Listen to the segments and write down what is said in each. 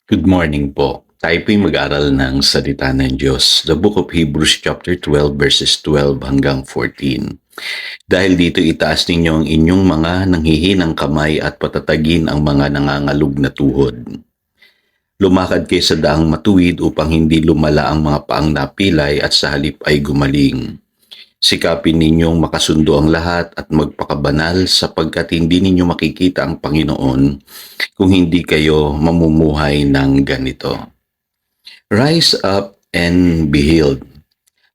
Good morning po. Tayo po'y mag-aral ng salita ng Diyos. The Book of Hebrews chapter 12 verses 12 hanggang 14. Dahil dito itaas ninyo ang inyong mga nanghihinang kamay at patatagin ang mga nangangalug na tuhod. Lumakad kayo sa daang matuwid upang hindi lumala ang mga paang napilay at sa halip ay gumaling. Sikapin ninyong makasundo ang lahat at magpakabanal sapagkat hindi ninyo makikita ang Panginoon kung hindi kayo mamumuhay ng ganito. Rise up and be healed.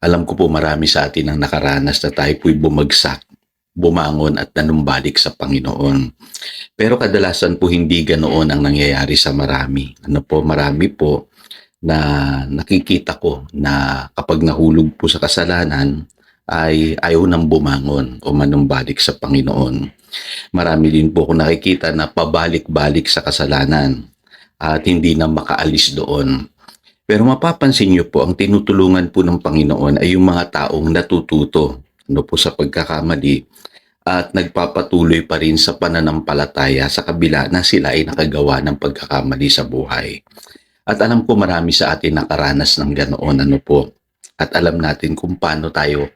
Alam ko po marami sa atin ang nakaranas na tayo po'y bumagsak, bumangon at nanumbalik sa Panginoon. Pero kadalasan po hindi ganoon ang nangyayari sa marami. Marami po na nakikita ko na kapag nahulog po sa kasalanan ay ayaw nang bumangon o manumbalik sa Panginoon. Marami din po ako nakikita na pabalik-balik sa kasalanan at hindi na makaalis doon. Pero mapapansin niyo po, ang tinutulungan po ng Panginoon ay yung mga taong natututo sa pagkakamali at nagpapatuloy pa rin sa pananampalataya sa kabila na sila ay nakagawa ng pagkakamali sa buhay. At alam ko marami sa atin nakaranas ng ganoon at alam natin kung paano tayo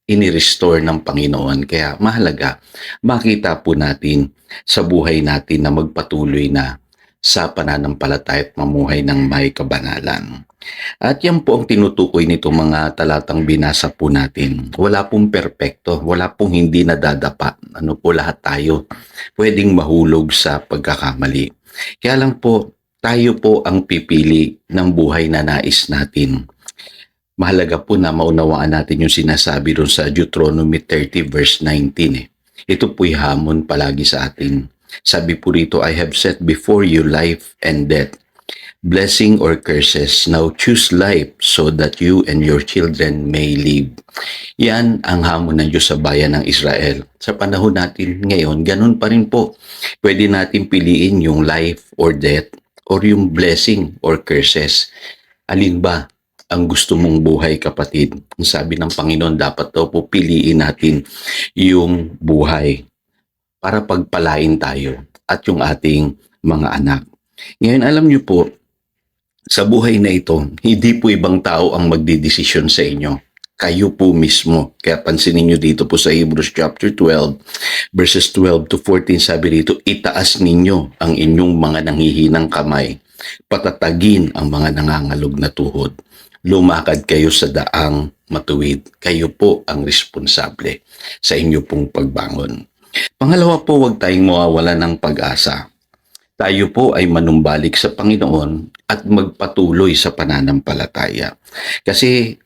ini-restore ng Panginoon. Kaya mahalaga, makita po natin sa buhay natin na magpatuloy na sa pananampalataya at mamuhay ng may kabanalan. At yan po ang tinutukoy nito mga talatang binasa po natin. Wala pong perpekto, wala pong hindi nadadapa. Lahat tayo pwedeng mahulog sa pagkakamali. Kaya lang po, tayo po ang pipili ng buhay na nais natin. Mahalaga po na maunawaan natin yung sinasabi doon sa Deuteronomy 30 verse 19. Ito po'y hamon palagi sa atin. Sabi po rito, I have set before you life and death, blessing or curses. Now choose life so that you and your children may live. Yan ang hamon ng Diyos sa bayan ng Israel. Sa panahon natin ngayon, ganun pa rin po. Pwede natin piliin yung life or death or yung blessing or curses. Alin ba ang gusto mong buhay, kapatid? Ang sabi ng Panginoon, dapat daw po piliin natin yung buhay para pagpalain tayo at yung ating mga anak. Ngayon, alam niyo po, sa buhay na ito, hindi po ibang tao ang magdidesisyon sa inyo. Kayo po mismo. Kaya pansinin niyo dito po sa Hebrews chapter 12, verses 12 to 14, sabi dito, itaas ninyo ang inyong mga nanghihinang kamay, patatagin ang mga nangangalog na tuhod. Lumakad kayo sa daang matuwid. Kayo po ang responsable sa inyo pong pagbangon. Pangalawa po, huwag tayong mawawala ng pag-asa. Tayo po ay manumbalik sa Panginoon at magpatuloy sa pananampalataya. Kasi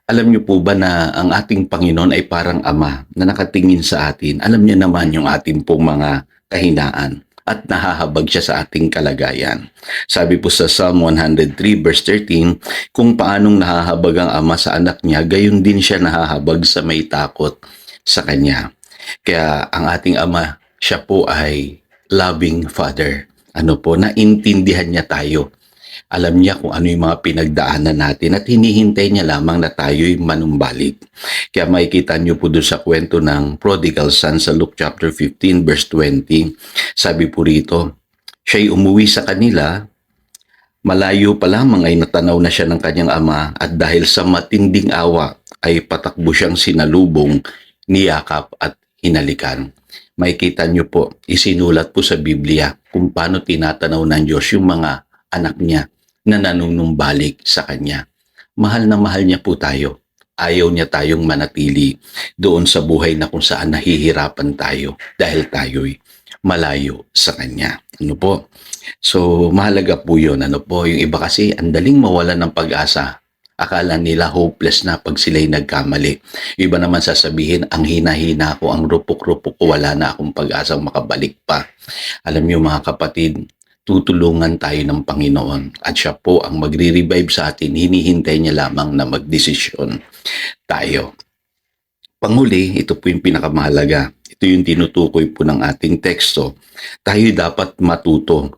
alam niyo po ba na ang ating Panginoon ay parang ama na nakatingin sa atin. Alam niya naman yung ating pong mga kahinaan at nahahabag siya sa ating kalagayan. Sabi po sa Psalm 103 verse 13, kung paanong nahahabag ang ama sa anak niya, gayon din siya nahahabag sa may takot sa kanya. Kaya ang ating ama, siya po ay loving father. Naintindihan niya tayo. Alam niya kung ano yung mga pinagdaanan natin at hinihintay niya lamang na tayo'y manumbalik. Kaya makikita niyo po doon sa kwento ng prodigal son sa Luke chapter 15 verse 20. Sabi po rito, siya'y umuwi sa kanila, malayo pa lamang ay natanaw na siya ng kanyang ama at dahil sa matinding awa ay patakbo siyang sinalubong, niyakap at hinalikan. Makikita niyo po, isinulat po sa Biblia kung paano tinatanaw ng Diyos yung mga anak niya na nanunumbalik sa Kanya. Mahal na mahal niya po tayo. Ayaw niya tayong manatili doon sa buhay na kung saan nahihirapan tayo dahil tayo'y malayo sa Kanya. So, mahalaga po yun. Yung iba kasi, ang daling mawalan ng pag-asa. Akala nila hopeless na pag sila'y nagkamali. Iba naman sasabihin, ang hina-hina ko, ang rupok-rupok ko, wala na akong pag-asang makabalik pa. Alam niyo mga kapatid, tutulungan tayo ng Panginoon at siya po ang magre-revive sa atin. Hinihintay niya lamang na magdesisyon tayo. Panghuli, ito po yung pinakamahalaga. Ito yung tinutukoy po ng ating teksto. Tayo dapat matuto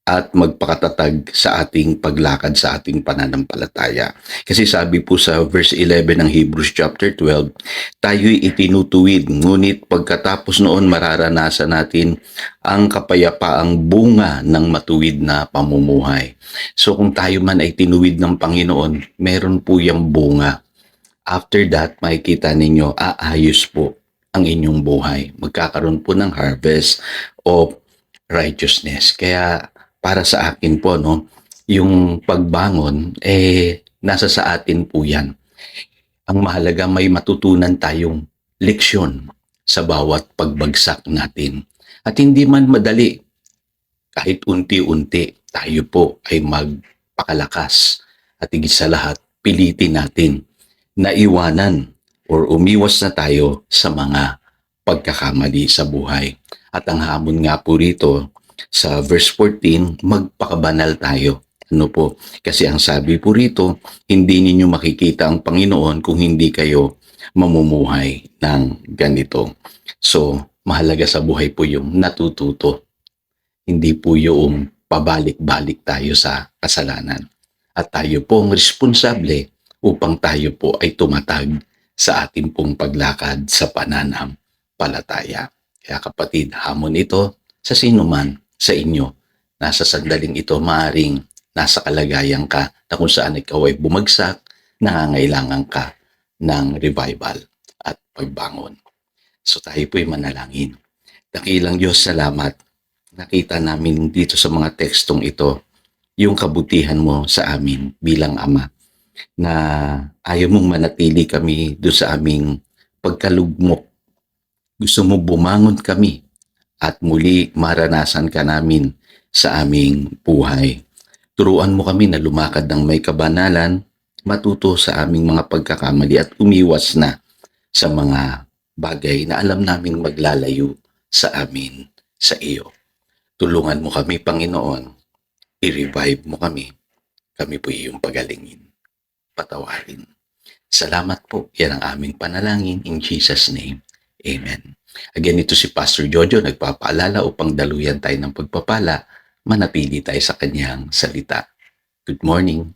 at magpakatatag sa ating paglakad sa ating pananampalataya. Kasi sabi po sa verse 11 ng Hebrews chapter 12, tayo'y itinutuwid, ngunit pagkatapos noon mararanasan natin ang kapayapaang bunga ng matuwid na pamumuhay. So kung tayo man ay tinuwid ng Panginoon, meron po yung bunga. After that, makikita ninyo, aayos po ang inyong buhay. Magkakaroon po ng harvest of righteousness. Kaya para sa akin po, no, yung pagbangon, nasa sa atin po yan. Ang mahalaga may matutunan tayong leksyon sa bawat pagbagsak natin. At hindi man madali, kahit unti-unti, tayo po ay magpakalakas. At higit sa lahat, pilitin natin na iwanan or umiwas na tayo sa mga pagkakamali sa buhay. At ang hamon nga po rito sa verse 14, magpakabanal tayo. Ano po? Kasi ang sabi po rito, hindi ninyo makikita ang Panginoon kung hindi kayo mamumuhay ng ganito. So, mahalaga sa buhay po yung natututo. Hindi po yung pabalik-balik tayo sa kasalanan. At tayo po ang responsable upang tayo po ay tumatag sa ating pong paglakad sa pananampalataya. Kaya kapatid, hamon ito sa sino man sa inyo. Nasa sandaling ito, maaring nasa kalagayan ka na kung saan ikaw ay bumagsak, nangangailangan ka ng revival at pagbangon. So tayo po ay manalangin. Dakilang Diyos, salamat. Nakita namin dito sa mga tekstong ito yung kabutihan mo sa amin bilang Ama, na ayaw mong manatili kami doon sa aming pagkalugmok. Gusto mo bumangon kami at muli maranasan ka namin sa aming buhay. Turuan mo kami na lumakad ng may kabanalan, matuto sa aming mga pagkakamali at umiwas na sa mga bagay na alam naming maglalayo sa amin sa iyo. Tulungan mo kami, Panginoon. I-revive mo kami. Kami po iyong pagalingin. Patawarin. Salamat po. Yan ang aming panalangin in Jesus' name. Amen. Again, ito si Pastor Jojo, nagpapaalala upang daluyan tayo ng pagpapala, manatili tayo sa kanyang salita. Good morning.